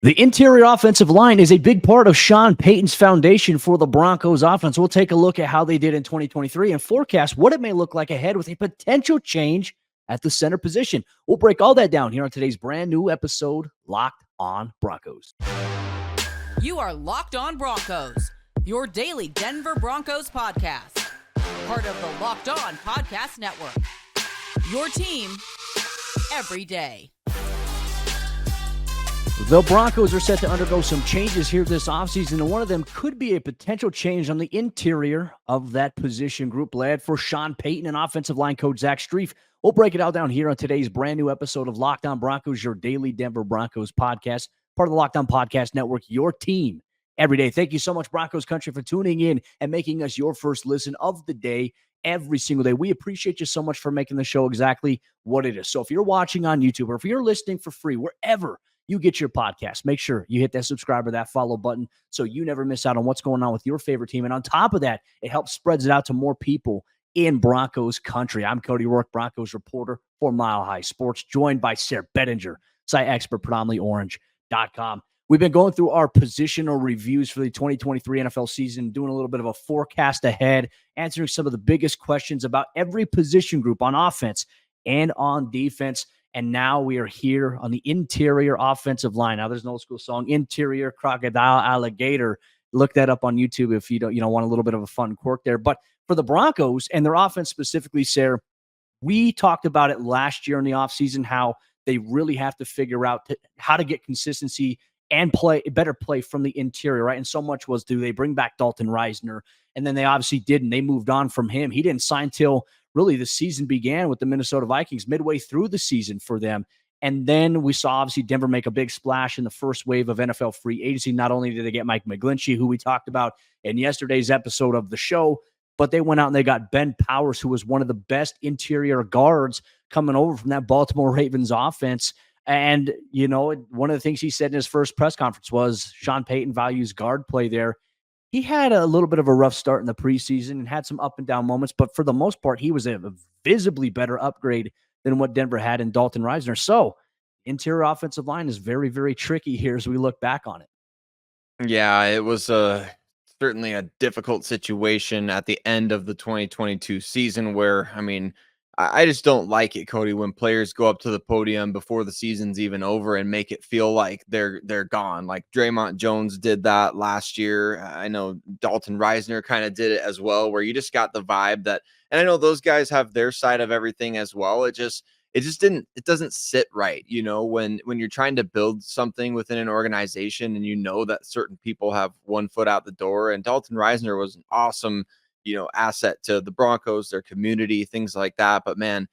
The interior offensive line is a big part of Sean Payton's foundation for the Broncos offense. We'll take a look at how they did in 2023 and forecast what it may look like ahead with a potential change at the center position. We'll break all that down here on today's brand new episode, Locked on Broncos. You are Locked on Broncos, your daily Denver Broncos podcast. Part of the Locked on Podcast Network. Your team every day. The Broncos are set to undergo some changes here this offseason, and one of them could be a potential change on the interior of that position group led for Sean Payton and offensive line coach Zach Strief. We'll break it all down here on today's brand new episode of Locked on Broncos, your daily Denver Broncos podcast, part of the Locked on Podcast Network, your team every day. Thank you so much, Broncos Country, for tuning in and making us your first listen of the day every single day. We appreciate you so much for making the show exactly what it is. So if you're watching on YouTube or if you're listening for free, wherever you get your podcast, make sure you hit that subscribe or that follow button so you never miss out on what's going on with your favorite team. And on top of that, it helps spreads it out to more people in Broncos country. I'm Cody Roark, Broncos reporter for Mile High Sports, joined by Sayre Bedinger, site expert, predominantlyorange.com. We've been going through our positional reviews for the 2023 NFL season, doing a little bit of a forecast ahead, answering some of the biggest questions about every position group on offense and on defense. And now we are here on the interior offensive line. Now, there's an old school song, Interior Crocodile Alligator. Look that up on YouTube if you don't want a little bit of a fun quirk there. But for the Broncos and their offense specifically, Sayre, we talked about it last year in the offseason, how they really have to figure out how to get consistency and better play from the interior, right? And so much was, do they bring back Dalton Risner? And then they obviously didn't. They moved on from him. He didn't sign till really the season began with the Minnesota Vikings, midway through the season for them. And then we saw obviously Denver make a big splash in the first wave of NFL free agency. Not only did they get Mike McGlinchey, who we talked about in yesterday's episode of the show, but they went out and they got Ben Powers, who was one of the best interior guards coming over from that Baltimore Ravens offense. And, one of the things he said in his first press conference was Sean Payton values guard play there. He had a little bit of a rough start in the preseason and had some up and down moments, but for the most part, he was a visibly better upgrade than what Denver had in Dalton Risner. So interior offensive line is very, very tricky here as we look back on it. Yeah, it was certainly a difficult situation at the end of the 2022 season where, I just don't like it, Cody, when players go up to the podium before the season's even over and make it feel like they're gone. Like Draymond Jones did that last year. I know Dalton Risner kind of did it as well, where you just got the vibe that, and I know those guys have their side of everything as well. It doesn't sit right, when you're trying to build something within an organization and that certain people have one foot out the door. And Dalton Risner was an awesome asset to the Broncos, their community, things like that. But man,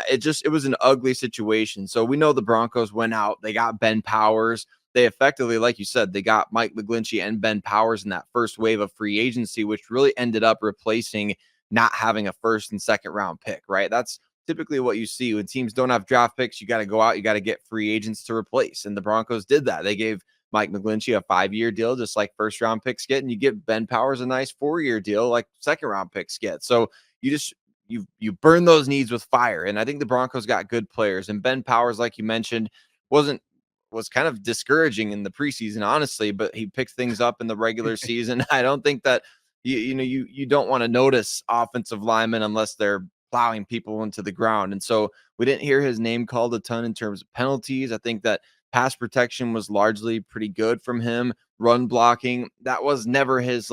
it was an ugly situation. So we know the Broncos went out, they got Ben Powers. They effectively, like you said, they got Mike McGlinchey and Ben Powers in that first wave of free agency, which really ended up replacing not having a first and second round pick, right? That's typically what you see when teams don't have draft picks. You got to go out, you got to get free agents to replace. And the Broncos did that. They gave Mike McGlinchey a 5-year deal, just like first round picks get, and you give Ben Powers a nice 4-year deal like second round picks get. So you burn those needs with fire. And I think the Broncos got good players. And Ben Powers, like you mentioned, was kind of discouraging in the preseason, honestly, but he picked things up in the regular season. I don't think that you don't want to notice offensive linemen unless they're plowing people into the ground. And so we didn't hear his name called a ton in terms of penalties. I think that pass protection was largely pretty good from him. Run blocking, that was never his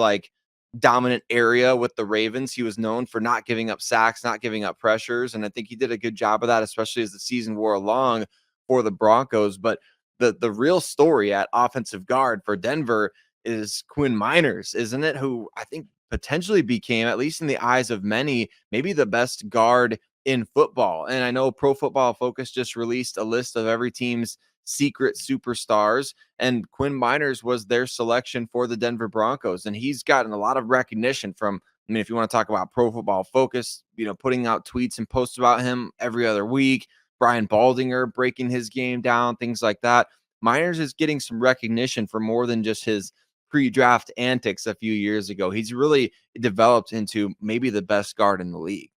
dominant area with the Ravens. He was known for not giving up sacks, not giving up pressures. And I think he did a good job of that, especially as the season wore along for the Broncos. But the real story at offensive guard for Denver is Quinn Meinerz, isn't it? Who I think potentially became, at least in the eyes of many, maybe the best guard in football. And I know Pro Football Focus just released a list of every team's secret superstars, and Quinn Meinerz was their selection for the Denver Broncos. And he's gotten a lot of recognition from, if you want to talk about Pro Football Focus, putting out tweets and posts about him every other week, Brian Baldinger breaking his game down, things like that. Meinerz is getting some recognition for more than just his pre-draft antics a few years ago. He's really developed into maybe the best guard in the league.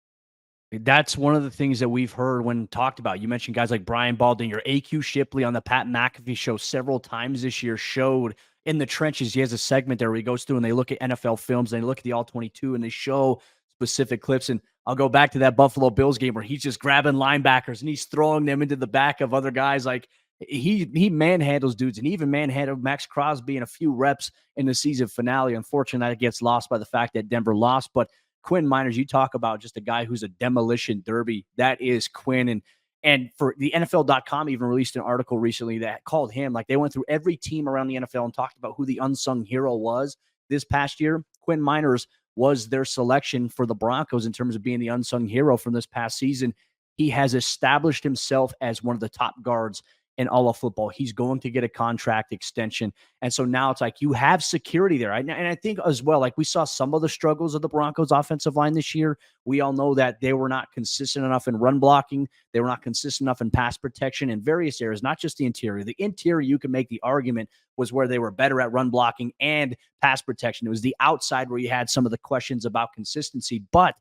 That's one of the things that we've heard when talked about. You mentioned guys like Brian Baldinger, AQ Shipley on the Pat McAfee show several times this year showed in the trenches. He has a segment there where he goes through and they look at NFL films, and they look at the all 22 and they show specific clips. And I'll go back to that Buffalo Bills game where he's just grabbing linebackers and he's throwing them into the back of other guys. Like he manhandles dudes, and he even manhandled Max Crosby in a few reps in the season finale. Unfortunately, that gets lost by the fact that Denver lost. But Quinn Meinerz, you talk about just a guy who's a demolition derby. That is Quinn. And for the NFL.com even released an article recently that called him, like they went through every team around the NFL and talked about who the unsung hero was this past year. Quinn Meinerz was their selection for the Broncos in terms of being the unsung hero from this past season. He has established himself as one of the top guards in all of football. He's going to get a contract extension. And so now it's like you have security there. And I think as well, like we saw some of the struggles of the Broncos offensive line this year. We all know that they were not consistent enough in run blocking. They were not consistent enough in pass protection in various areas, not just the interior. The interior, you can make the argument, was where they were better at run blocking and pass protection. It was the outside where you had some of the questions about consistency. But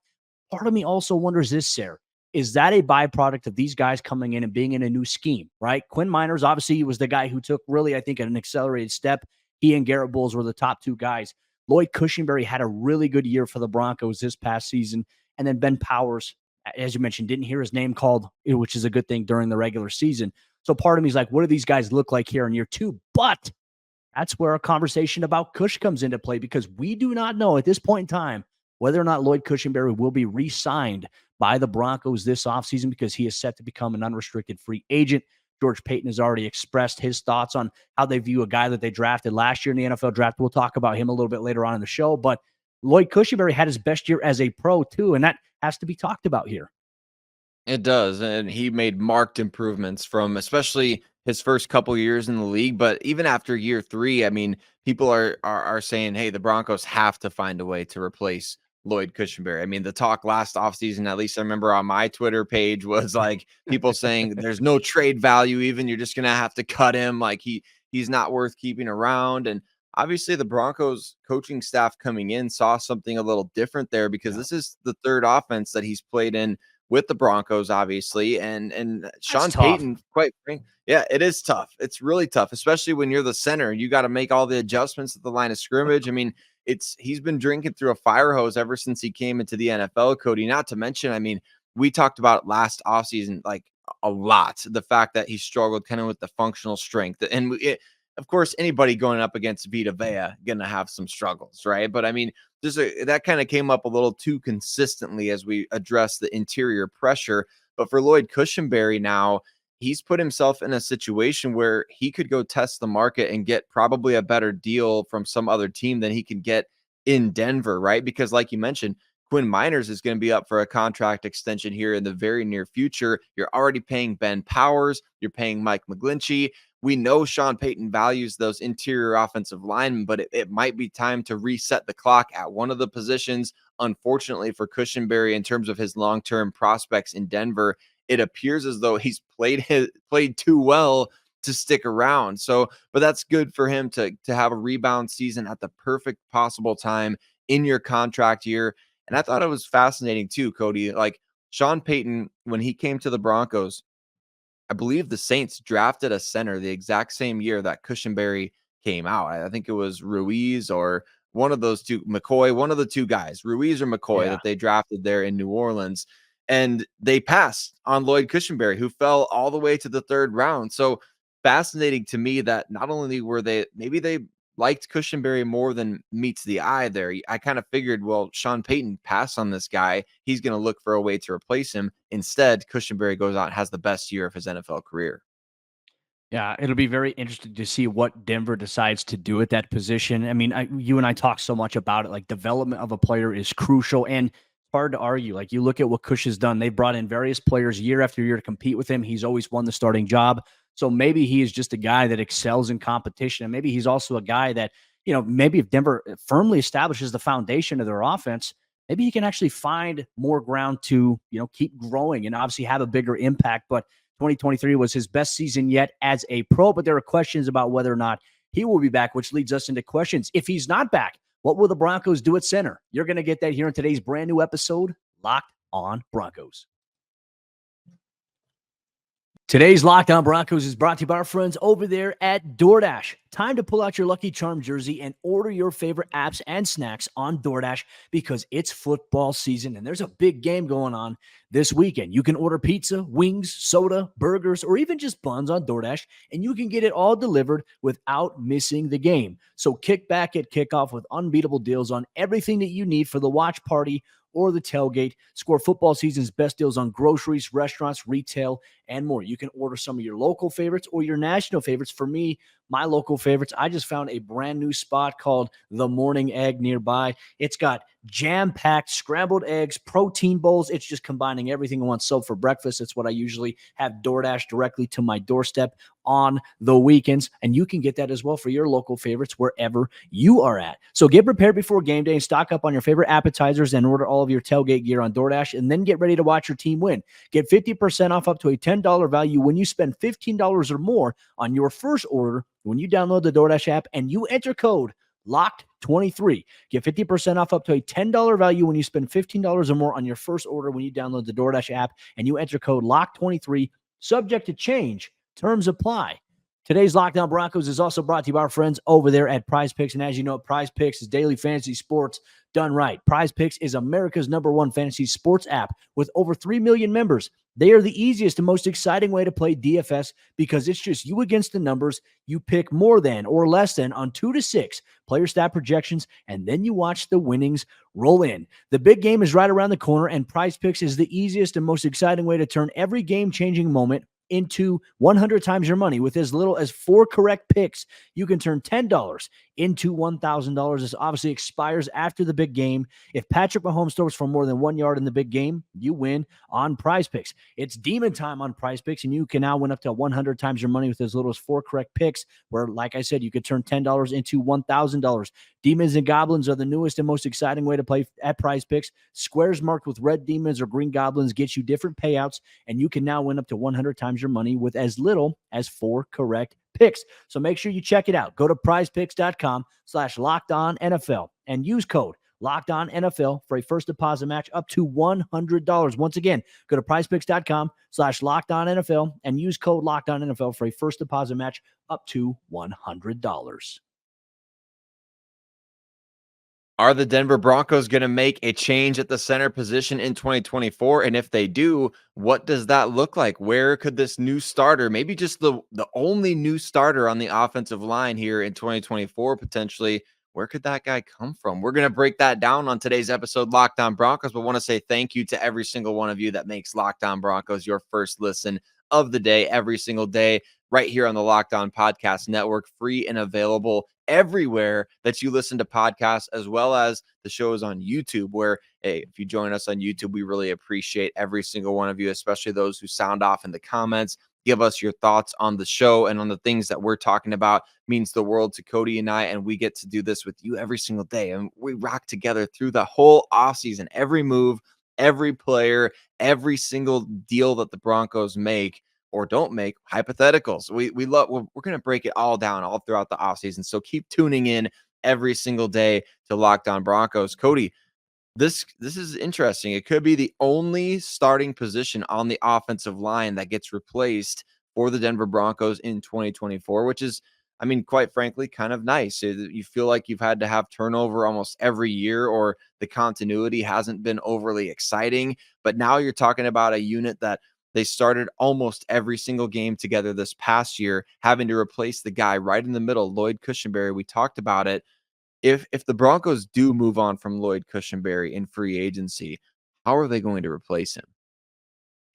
part of me also wonders this, Sayre. Is that a byproduct of these guys coming in and being in a new scheme, right? Quinn Meinerz obviously was the guy who took really, I think, an accelerated step. He and Garrett Bowles were the top two guys. Lloyd Cushenberry had a really good year for the Broncos this past season. And then Ben Powers, as you mentioned, didn't hear his name called, which is a good thing during the regular season. So part of me is like, what do these guys look like here in year two? But that's where a conversation about Cush comes into play, because we do not know at this point in time whether or not Lloyd Cushenberry will be re-signed by the Broncos this offseason, because he is set to become an unrestricted free agent. George Payton has already expressed his thoughts on how they view a guy that they drafted last year in the NFL draft. We'll talk about him a little bit later on in the show. But Lloyd Cushenberry had his best year as a pro, too, and that has to be talked about here. It does, and he made marked improvements from especially his first couple years in the league, but even after year 3, I mean, people are saying, "Hey, the Broncos have to find a way to replace Lloyd Cushenberry." I mean, the talk last offseason, at least I remember on my Twitter page, was like people saying there's no trade value even, you're just gonna have to cut him, like he's not worth keeping around. And obviously the Broncos coaching staff coming in saw something a little different there, because this is the third offense that he's played in with the Broncos, obviously, and Sean Payton, quite frankly, yeah, it is tough. It's really tough, especially when you're the center. You got to make all the adjustments at the line of scrimmage. I mean, he's been drinking through a fire hose ever since he came into the NFL, Cody. Not to mention, I mean, we talked about last offseason like a lot, the fact that he struggled kind of with the functional strength, and of course, anybody going up against Vita Vea gonna have some struggles, right? But I mean, that kind of came up a little too consistently as we address the interior pressure. But for Lloyd Cushenberry now, he's put himself in a situation where he could go test the market and get probably a better deal from some other team than he can get in Denver, right? Because like you mentioned, Quinn Meinerz is going to be up for a contract extension here in the very near future. You're already paying Ben Powers. You're paying Mike McGlinchey. We know Sean Payton values those interior offensive linemen, but it might be time to reset the clock at one of the positions. Unfortunately for Cushenberry, in terms of his long-term prospects in Denver, it appears as though he's played too well to stick around. So, but that's good for him to have a rebound season at the perfect possible time in your contract year. And I thought it was fascinating too, Cody. Like Sean Payton, when he came to the Broncos, I believe the Saints drafted a center the exact same year that Cushenberry came out. I think it was Ruiz or one of those two, McCoy, one of the two guys, Ruiz or McCoy, that they drafted there in New Orleans. And they passed on Lloyd Cushenberry, who fell all the way to the 3rd round. So fascinating to me that not only were maybe they liked Cushenberry more than meets the eye there. I kind of figured, well, Sean Payton passed on this guy. He's going to look for a way to replace him. Instead, Cushenberry goes out and has the best year of his NFL career. Yeah, it'll be very interesting to see what Denver decides to do at that position. I mean, you and I talk so much about it. Like, development of a player is crucial, and it's hard to argue. Like, you look at what Cush has done. They've brought in various players year after year to compete with him. He's always won the starting job. So maybe he is just a guy that excels in competition. And maybe he's also a guy that, maybe if Denver firmly establishes the foundation of their offense, maybe he can actually find more ground to, keep growing and obviously have a bigger impact. But 2023 was his best season yet as a pro, but there are questions about whether or not he will be back, which leads us into questions. If he's not back, what will the Broncos do at center? You're going to get that here in today's brand new episode, Locked on Broncos. Today's Locked On Broncos is brought to you by our friends over there at DoorDash. Time to pull out your Lucky Charm jersey and order your favorite apps and snacks on DoorDash because it's football season and there's a big game going on this weekend. You can order pizza, wings, soda, burgers, or even just buns on DoorDash, and you can get it all delivered without missing the game. So kick back at kickoff with unbeatable deals on everything that you need for the watch party or the tailgate. Score football season's best deals on groceries, restaurants, retail, and more. You can order some of your local favorites or your national favorites. For me, my local favorites, I just found a brand new spot called The Morning Egg nearby. It's got jam-packed scrambled eggs, protein bowls. It's just combining everything in one. So for breakfast, it's what I usually have DoorDash directly to my doorstep on the weekends. And you can get that as well for your local favorites wherever you are at. So get prepared before game day and stock up on your favorite appetizers and order all of your tailgate gear on DoorDash, and then get ready to watch your team win. Get 50% off up to a $10 value when you spend $15 or more on your first order when you download the DoorDash app and you enter code LOCKED23. Get 50% off up to a $10 value when you spend $15 or more on your first order when you download the DoorDash app and you enter code LOCKED23. Subject to change. Terms apply. Today's Locked On Broncos is also brought to you by our friends over there at Prize Picks. And as you know, Prize Picks is daily fantasy sports done right. Prize Picks is America's #1 fantasy sports app with over 3 million members. They are the easiest and most exciting way to play DFS because it's just you against the numbers. You pick more than or less than on 2 to 6 player stat projections, and then you watch the winnings roll in. The big game is right around the corner, and Prize Picks is the easiest and most exciting way to turn every game-changing moment into 100 times your money. With as little as 4 correct picks, you can turn $10 into $1,000. This obviously expires after the big game. If Patrick Mahomes throws for more than 1 yard in the big game, you win on Prize Picks. It's demon time on Prize Picks, and you can now win up to 100 times your money with as little as 4 correct picks, where, like I said, you could turn $10 into $1,000. Demons and Goblins are the newest and most exciting way to play at Prize Picks. Squares marked with red demons or green goblins get you different payouts, and you can now win up to 100 times your money with as little as 4 correct picks. So make sure you check it out. Go to prizepicks.com/LockedOnNFL and use code LockedOnNFL for a first deposit match up to $100. Once again, go to prizepicks.com/LockedOnNFL and use code LockedOnNFL for a first deposit match up to $100. Are the Denver Broncos going to make a change at the center position in 2024? And if they do, what does that look like? Where could this new starter, maybe just the only new starter on the offensive line here in 2024, potentially, where could that guy come from? We're going to break that down on today's episode, Locked On Broncos, but want to say thank you to every single one of you that makes Locked On Broncos your first listen of the day, every single day, right here on the Locked On Podcast Network, free and available everywhere that you listen to podcasts, as well as the shows on YouTube, where, hey, if you join us on YouTube, we really appreciate every single one of you, especially those who sound off in the comments. Give us your thoughts on the show and on the things that we're talking about. Means the world to Cody and I, and we get to do this with you every single day. And we rock together through the whole offseason, every move, every player, every single deal that the Broncos make or don't make, hypotheticals. We're going to break it all down all throughout the offseason. So keep tuning in every single day to Locked On Broncos. Cody, this is interesting. It could be the only starting position on the offensive line that gets replaced for the Denver Broncos in 2024, which is, I mean, quite frankly, kind of nice. You feel like you've had to have turnover almost every year, or the continuity hasn't been overly exciting. But now you're talking about a unit that they started almost every single game together this past year, having to replace the guy right in the middle, Lloyd Cushenberry. We talked about it. If the Broncos do move on from Lloyd Cushenberry in free agency, how are they going to replace him?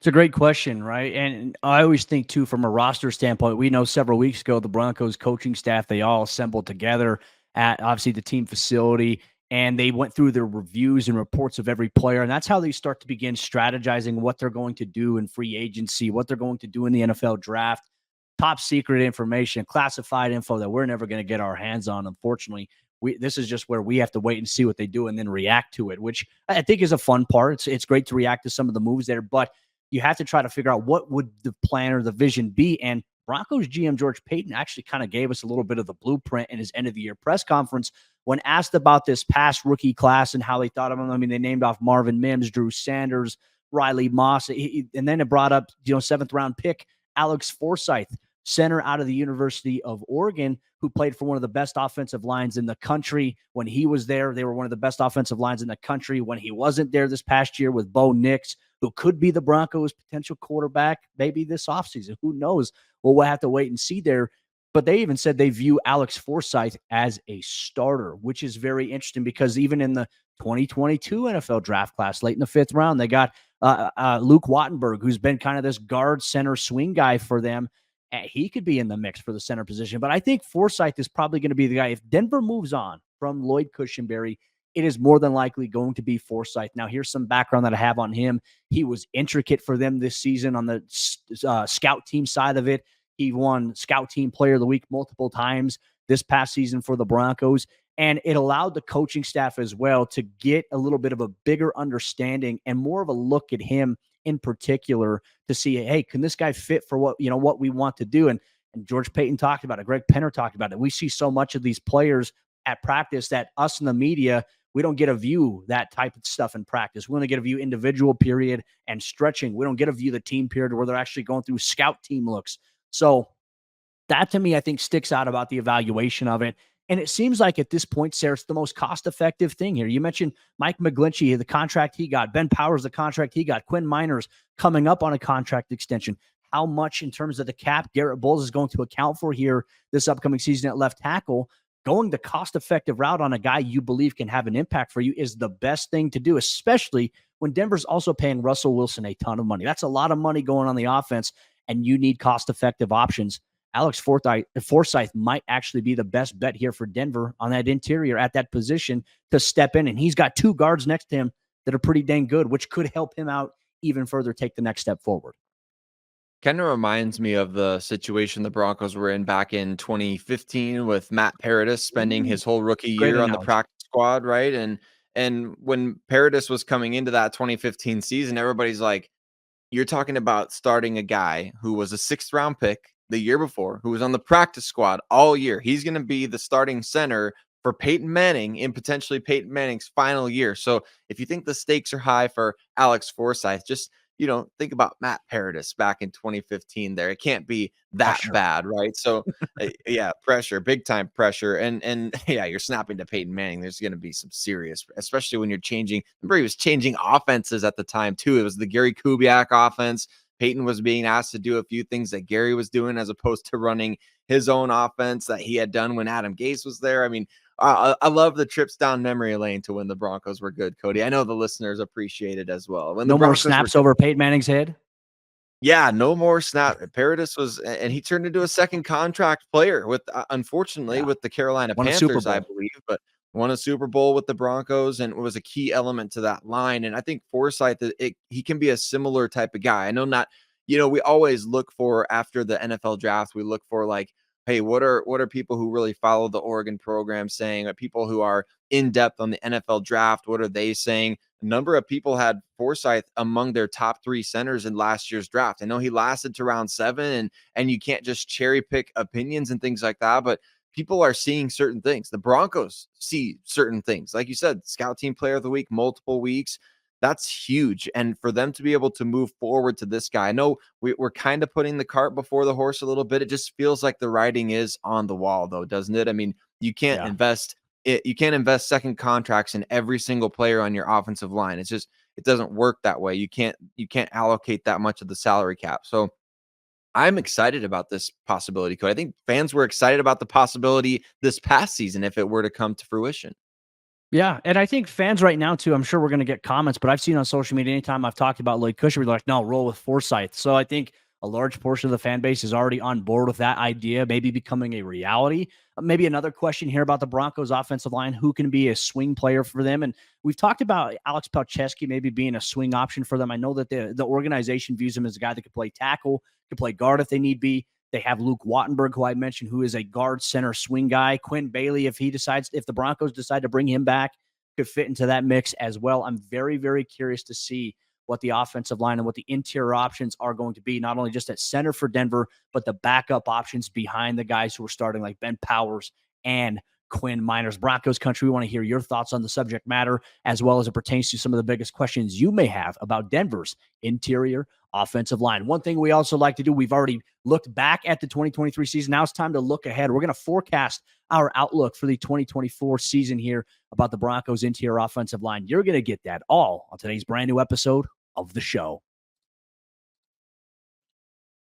It's a great question, right? And I always think, too, from a roster standpoint, we know several weeks ago, the Broncos coaching staff, they all assembled together at, obviously, the team facility, and they went through their reviews and reports of every player. And that's how they start to begin strategizing what they're going to do in free agency, what they're going to do in the NFL draft. Top secret information, classified info that we're never going to get our hands on, unfortunately. This is just where we have to wait and see what they do and then react to it, which I think is a fun part. It's great to react to some of the moves there, but you have to try to figure out what would the plan or the vision be. And Broncos GM George Payton actually kind of gave us a little bit of the blueprint in his end of the year press conference when asked about this past rookie class and how they thought of them. I mean, they named off Marvin Mims, Drew Sanders, Riley Moss, and then it brought up, 7th round pick Alex Forsyth, center out of the University of Oregon, who played for one of the best offensive lines in the country. When he was there, they were one of the best offensive lines in the country. When he wasn't there this past year with Bo Nix, who could be the Broncos' potential quarterback maybe this offseason. Who knows? Well, we'll have to wait and see there. But they even said they view Alex Forsyth as a starter, which is very interesting because even in the 2022 NFL draft class, late in the 5th round, they got Luke Wattenberg, who's been kind of this guard center swing guy for them. He could be in the mix for the center position. But I think Forsyth is probably going to be the guy. If Denver moves on from Lloyd Cushenberry, it is more than likely going to be Forsyth. Now, here's some background that I have on him. He was intricate for them this season on the scout team side of it. He won Scout Team Player of the Week multiple times this past season for the Broncos. And it allowed the coaching staff as well to get a little bit of a bigger understanding and more of a look at him in particular to see, hey, can this guy fit for what we want to do? And George Payton talked about it. Greg Penner talked about it. We see so much of these players at practice that us in the media, we don't get a view that type of stuff in practice. We only get a view individual period and stretching. We don't get a view the team period where they're actually going through scout team looks. So that to me, I think sticks out about the evaluation of it. And it seems like at this point, Sayre, it's the most cost-effective thing here. You mentioned Mike McGlinchey, the contract he got. Ben Powers, the contract he got. Quinn Meinerz coming up on a contract extension. How much in terms of the cap Garrett Bowles is going to account for here this upcoming season at left tackle? Going the cost-effective route on a guy you believe can have an impact for you is the best thing to do, especially when Denver's also paying Russell Wilson a ton of money. That's a lot of money going on the offense, and you need cost-effective options. Alex Forsyth might actually be the best bet here for Denver on that interior at that position to step in. And he's got 2 guards next to him that are pretty dang good, which could help him out even further take the next step forward. Kind of reminds me of the situation the Broncos were in back in 2015 with Matt Paradis spending his whole rookie year on the practice squad, right? And when Paradis was coming into that 2015 season, everybody's like, you're talking about starting a guy who was a 6th round pick the year before, who was on the practice squad all year. He's going to be the starting center for Peyton Manning in potentially Peyton Manning's final year. So if you think the stakes are high for Alex Forsyth, just, think about Matt Paradis back in 2015 there. It can't be that bad, right? So yeah, pressure, big time pressure. And yeah, you're snapping to Peyton Manning. There's going to be some serious, especially when you're changing. Remember, he was changing offenses at the time too. It was the Gary Kubiak offense. Peyton was being asked to do a few things that Gary was doing as opposed to running his own offense that he had done when Adam Gase was there. I mean, I love the trips down memory lane to when the Broncos were good, Cody. I know the listeners appreciate it as well. When no more snaps over Peyton Manning's head? Yeah, no more snap. Paradis was, and he turned into a second contract player with, unfortunately, with the Carolina Panthers, I believe, but won a Super Bowl with the Broncos and was a key element to that line. And I think Forsyth, he can be a similar type of guy. I know not, we always look for after the NFL draft, we look for like, hey, what are people who really follow the Oregon program saying? Are people who are in depth on the NFL draft? What are they saying? A number of people had Forsyth among their top 3 centers in last year's draft. I know he lasted to round 7, and you can't just cherry pick opinions and things like that, but people are seeing certain things. The Broncos see certain things. Like you said, Scout Team Player of the Week, multiple weeks. That's huge. And for them to be able to move forward to this guy, I know we're kind of putting the cart before the horse a little bit. It just feels like the writing is on the wall, though, doesn't it? I mean, you can't invest second contracts in every single player on your offensive line. It doesn't work that way. You can't allocate that much of the salary cap. So I'm excited about this possibility, Cody. I think fans were excited about the possibility this past season if it were to come to fruition. Yeah, and I think fans right now, too, I'm sure we're going to get comments, but I've seen on social media anytime I've talked about Lloyd Cushenberry, they're like, no, roll with Forsyth. So I think a large portion of the fan base is already on board with that idea, maybe becoming a reality. Maybe another question here about the Broncos offensive line, who can be a swing player for them? And we've talked about Alex Palczewski maybe being a swing option for them. I know that the organization views him as a guy that could play tackle, could play guard if they need be. They have Luke Wattenberg, who I mentioned, who is a guard center swing guy. Quinn Bailey, if the Broncos decide to bring him back, could fit into that mix as well. I'm very, very curious to see what the offensive line and what the interior options are going to be, not only just at center for Denver, but the backup options behind the guys who are starting, like Ben Powers and Quinn Meinerz. Broncos Country, we want to hear your thoughts on the subject matter, as well as it pertains to some of the biggest questions you may have about Denver's interior offensive line. One thing we also like to do, we've already looked back at the 2023 season. Now it's time to look ahead. We're going to forecast our outlook for the 2024 season here about the Broncos interior offensive line. You're going to get that all on today's brand new episode of the show.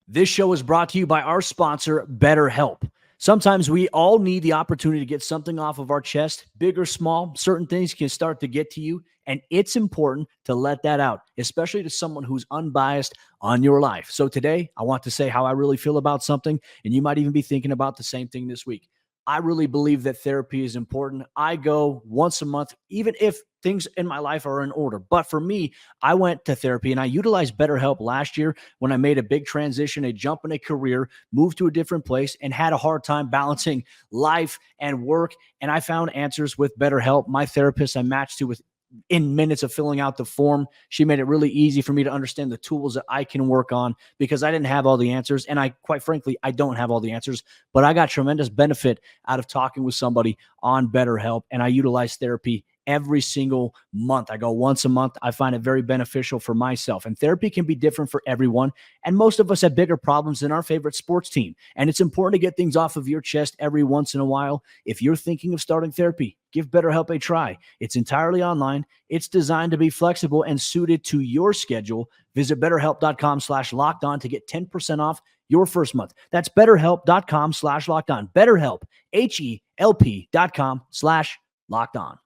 This show is brought to you by our sponsor, BetterHelp. Sometimes we all need the opportunity to get something off of our chest, big or small. Certain things can start to get to you, and it's important to let that out, especially to someone who's unbiased on your life. So today, I want to say how I really feel about something, and you might even be thinking about the same thing this week. I really believe that therapy is important. I go once a month, even if things in my life are in order. But for me, I went to therapy and I utilized BetterHelp last year when I made a big transition, a jump in a career, moved to a different place, and had a hard time balancing life and work. And I found answers with BetterHelp. My therapist I matched to in minutes of filling out the form. She made it really easy for me to understand the tools that I can work on, because I didn't have all the answers. And quite frankly, I don't have all the answers, but I got tremendous benefit out of talking with somebody on BetterHelp. And I utilize therapy every single month. I go once a month. I find it very beneficial for myself. And therapy can be different for everyone. And most of us have bigger problems than our favorite sports team. And it's important to get things off of your chest every once in a while. If you're thinking of starting therapy, give BetterHelp a try. It's entirely online. It's designed to be flexible and suited to your schedule. Visit BetterHelp.com/lockedon to get 10% off your first month. That's BetterHelp.com/lockedon. BetterHelp, HELP.com/lockedon.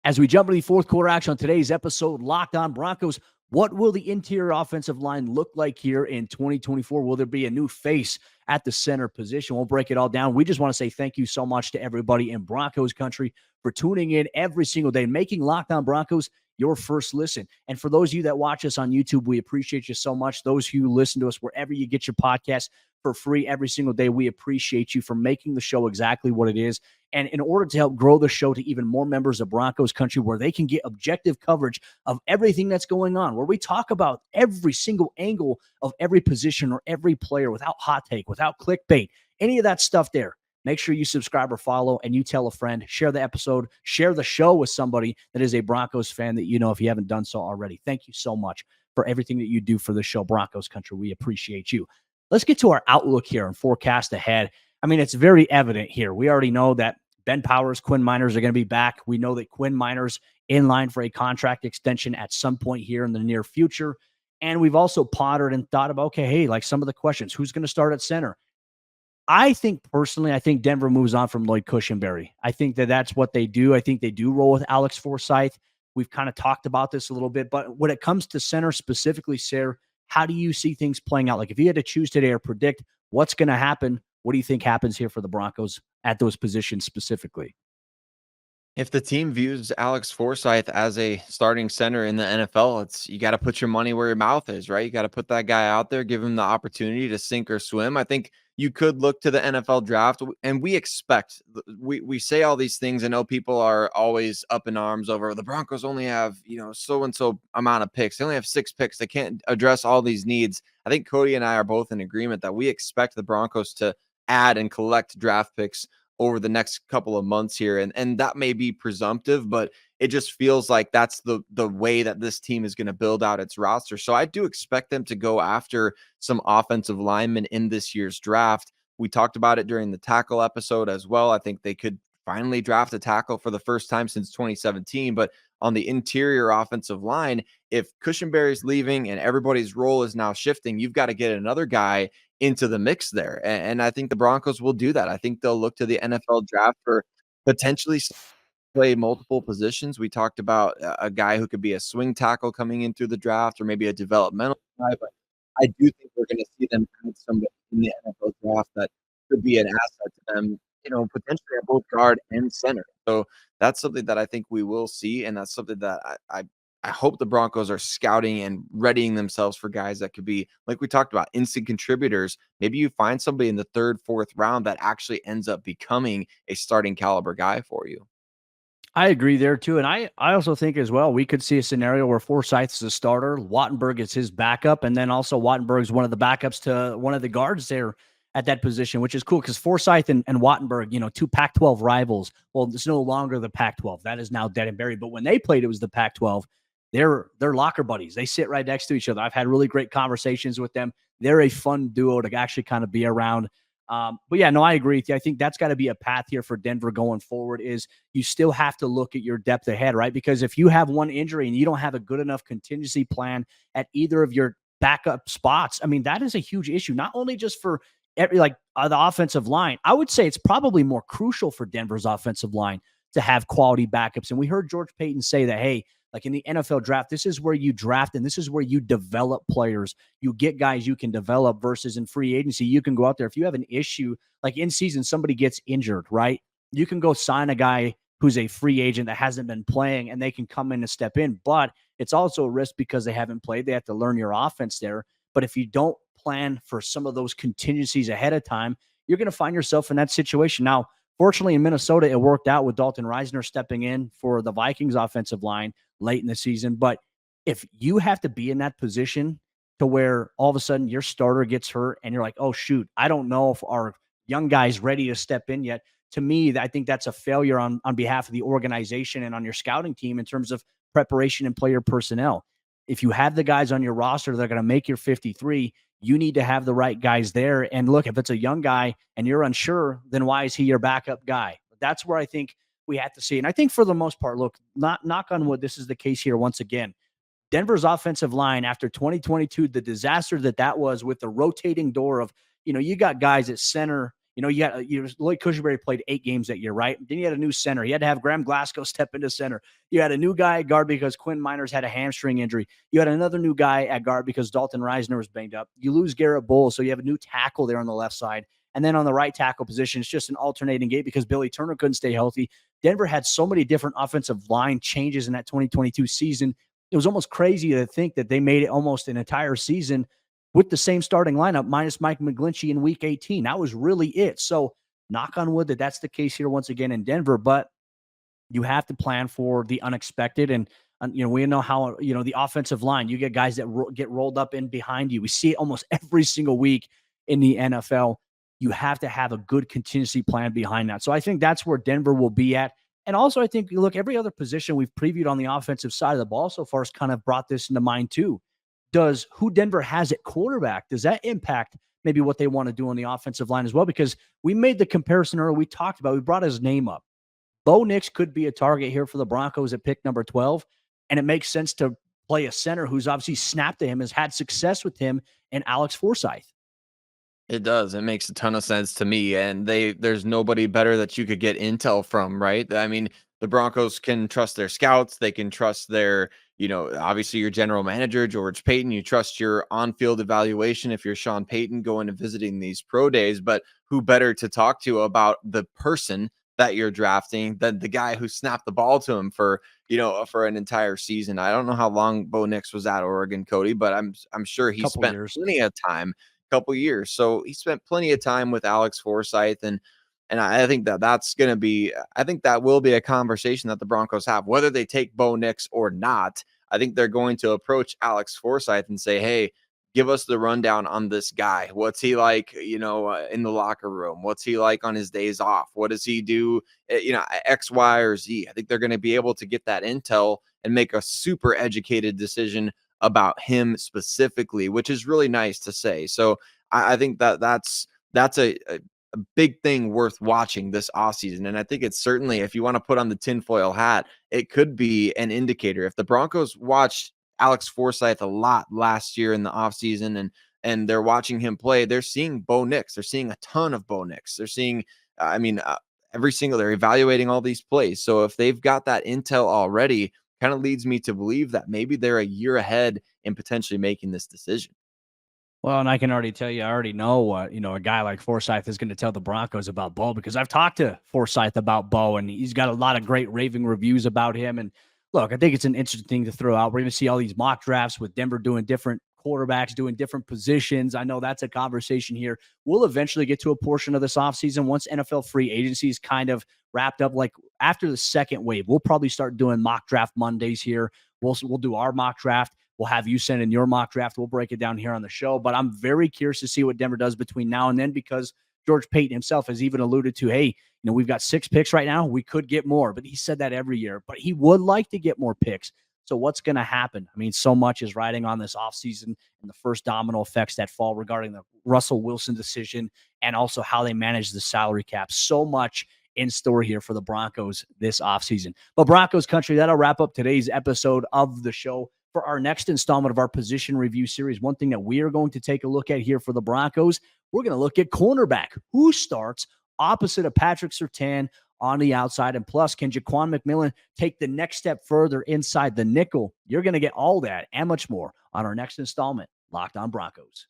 As we jump into the fourth quarter action on today's episode, Locked On Broncos, what will the interior offensive line look like here in 2024? Will there be a new face at the center position? We'll break it all down. We just want to say thank you so much to everybody in Broncos country for tuning in every single day, making Locked On Broncos your first listen. And for those of you that watch us on YouTube, we appreciate you so much. Those who listen to us wherever you get your podcasts for free every single day, we appreciate you for making the show exactly what it is. And in order to help grow the show to even more members of Broncos country, where they can get objective coverage of everything that's going on, where we talk about every single angle of every position or every player without hot take, without clickbait, any of that stuff there. Make sure you subscribe or follow, and you tell a friend, share the episode, share the show with somebody that is a Broncos fan that you know if you haven't done so already. Thank you so much for everything that you do for the show, Broncos country. We appreciate you. Let's get to our outlook here and forecast ahead. I mean, it's very evident here. We already know that Ben Powers, Quinn Meinerz are going to be back. We know that Quinn Meinerz in line for a contract extension at some point here in the near future. And we've also pondered and thought about, okay, hey, like some of the questions, who's going to start at center? I think Denver moves on from Lloyd Cushenberry. I think that that's what they do. I think they do roll with Alex Forsyth. We've kind of talked about this a little bit, but when it comes to center specifically, Sayre, how do you see things playing out? Like if you had to choose today or predict what's going to happen, what do you think happens here for the Broncos at those positions specifically? If the team views Alex Forsyth as a starting center in the NFL, you got to put your money where your mouth is, right? You got to put that guy out there, give him the opportunity to sink or swim. I think you could look to the NFL draft, and we say all these things. I know people are always up in arms over the Broncos only have, so and so amount of picks. They only have 6 picks. They can't address all these needs. I think Cody and I are both in agreement that we expect the Broncos to add and collect draft picks over the next couple of months here. And that may be presumptive, but it just feels like that's the way that this team is going to build out its roster. So I do expect them to go after some offensive linemen in this year's draft. We talked about it during the tackle episode as well. I think they could finally draft a tackle for the first time since 2017. But on the interior offensive line, if Cushenberry's leaving and everybody's role is now shifting, you've got to get another guy into the mix there. And I think the Broncos will do that. I think they'll look to the NFL draft for potentially play multiple positions. We talked about a guy who could be a swing tackle coming in through the draft, or maybe a developmental guy, but I do think we're going to see them add somebody in the NFL draft that could be an asset to them, potentially at both guard and center. So that's something that I think we will see, and that's something that I hope the Broncos are scouting and readying themselves for guys that could be, like we talked about, instant contributors. Maybe you find somebody in the 3rd, 4th round that actually ends up becoming a starting caliber guy for you. I agree there too. And I also think as well, we could see a scenario where Forsyth is a starter, Wattenberg is his backup, and then also Wattenberg's one of the backups to one of the guards there at that position, which is cool because Forsyth and Wattenberg, two Pac-12 rivals. Well, it's no longer the Pac-12. That is now dead and buried. But when they played, it was the Pac-12. They're locker buddies. They sit right next to each other. I've had really great conversations with them. They're a fun duo to actually kind of be around. But yeah, no, I agree with you. I think that's got to be a path here for Denver going forward is you still have to look at your depth ahead, right? Because if you have one injury and you don't have a good enough contingency plan at either of your backup spots, I mean, that is a huge issue, not only just for the offensive line. I would say it's probably more crucial for Denver's offensive line to have quality backups. And we heard George Payton say that, hey, like in the NFL draft, this is where you draft and this is where you develop players. You get guys you can develop versus in free agency. You can go out there. If you have an issue, like in season, somebody gets injured, right? You can go sign a guy who's a free agent that hasn't been playing and they can come in and step in. But it's also a risk because they haven't played. They have to learn your offense there. But if you don't plan for some of those contingencies ahead of time, you're going to find yourself in that situation. Now, fortunately, in Minnesota, it worked out with Dalton Reisner stepping in for the Vikings offensive line late in the season. But if you have to be in that position to where all of a sudden your starter gets hurt and you're like, oh, shoot, I don't know if our young guy's ready to step in yet. To me, I think that's a failure on behalf of the organization and on your scouting team in terms of preparation and player personnel. If you have the guys on your roster that are going to make your 53, you need to have the right guys there. And look, if it's a young guy and you're unsure, then why is he your backup guy? That's where I think we have to see. And I think for the most part, look, not knock on wood, this is the case here once again. Denver's offensive line after 2022, the disaster that was with the rotating door of, you got guys at center. Lloyd Cushenberry played 8 games that year, right? Then you had a new center. You had to have Graham Glasgow step into center. You had a new guy at guard because Quinn Meinerz had a hamstring injury. You had another new guy at guard because Dalton Reisner was banged up. You lose Garrett Bowles, so you have a new tackle there on the left side. And then on the right tackle position, it's just an alternating gate because Billy Turner couldn't stay healthy. Denver had so many different offensive line changes in that 2022 season. It was almost crazy to think that they made it almost an entire season with the same starting lineup minus Mike McGlinchey in week 18. That was really it. So knock on wood that's the case here once again in Denver, but you have to plan for the unexpected. And we know how, the offensive line, you get guys that get rolled up in behind you. We see it almost every single week in the NFL. You have to have a good contingency plan behind that. So I think that's where Denver will be at. And also, I think, look, every other position we've previewed on the offensive side of the ball so far has kind of brought this into mind too. Does who Denver has at quarterback, does that impact maybe what they want to do on the offensive line as well? Because we made the comparison earlier. We brought his name up. Bo Nix could be a target here for the Broncos at pick number 12. And it makes sense to play a center who's obviously snapped to him, has had success with him, and Alex Forsyth. It does. It makes a ton of sense to me. And there's nobody better that you could get intel from, right? I mean, the Broncos can trust their scouts. They can trust their, obviously your general manager, George Payton. You trust your on-field evaluation if you're Sean Payton going and visiting these pro days. But who better to talk to about the person that you're drafting than the guy who snapped the ball to him for an entire season? I don't know how long Bo Nix was at Oregon, Cody, but I'm sure he spent plenty of time. Couple years. So he spent plenty of time with Alex Forsyth. And I think that's going to be, I think that will be a conversation that the Broncos have, whether they take Bo Nix or not. I think they're going to approach Alex Forsyth and say, hey, give us the rundown on this guy. What's he like, in the locker room? What's he like on his days off? What does he do? X, Y, or Z. I think they're going to be able to get that intel and make a super educated decision about him specifically, which is really nice to say. So I think that's a big thing worth watching this offseason. And I think it's certainly, if you want to put on the tinfoil hat, it could be an indicator. If the Broncos watched Alex Forsyth a lot last year in the offseason and they're watching him play, they're seeing Bo Nix. They're seeing a ton of Bo Nix. They're seeing, they're evaluating all these plays. So if they've got that intel already, kind of leads me to believe that maybe they're a year ahead in potentially making this decision. Well, and I can already tell you, I already know what, a guy like Forsyth is going to tell the Broncos about Bo, because I've talked to Forsyth about Bo and he's got a lot of great raving reviews about him. And look, I think it's an interesting thing to throw out. We're going to see all these mock drafts with Denver doing different quarterbacks, doing different positions. I know that's a conversation here. We'll eventually get to a portion of this offseason once NFL free agency is kind of wrapped up. Like after the second wave, we'll probably start doing mock draft Mondays here. We'll do our mock draft. We'll have you send in your mock draft. We'll break it down here on the show. But I'm very curious to see what Denver does between now and then, because George Payton himself has even alluded to, hey, we've got 6 picks right now. We could get more, but he said that every year. But he would like to get more picks. So what's going to happen? I mean, so much is riding on this offseason and the first domino effects that fall regarding the Russell Wilson decision and also how they manage the salary cap. So much in store here for the Broncos this offseason. But Broncos Country, that'll wrap up today's episode of the show. For our next installment of our position review series, one thing that we are going to take a look at here for the Broncos, we're going to look at cornerback. Who starts opposite of Patrick Surtain on the outside? And plus, can Jaquan McMillan take the next step further inside the nickel? You're going to get all that and much more on our next installment, Locked On Broncos.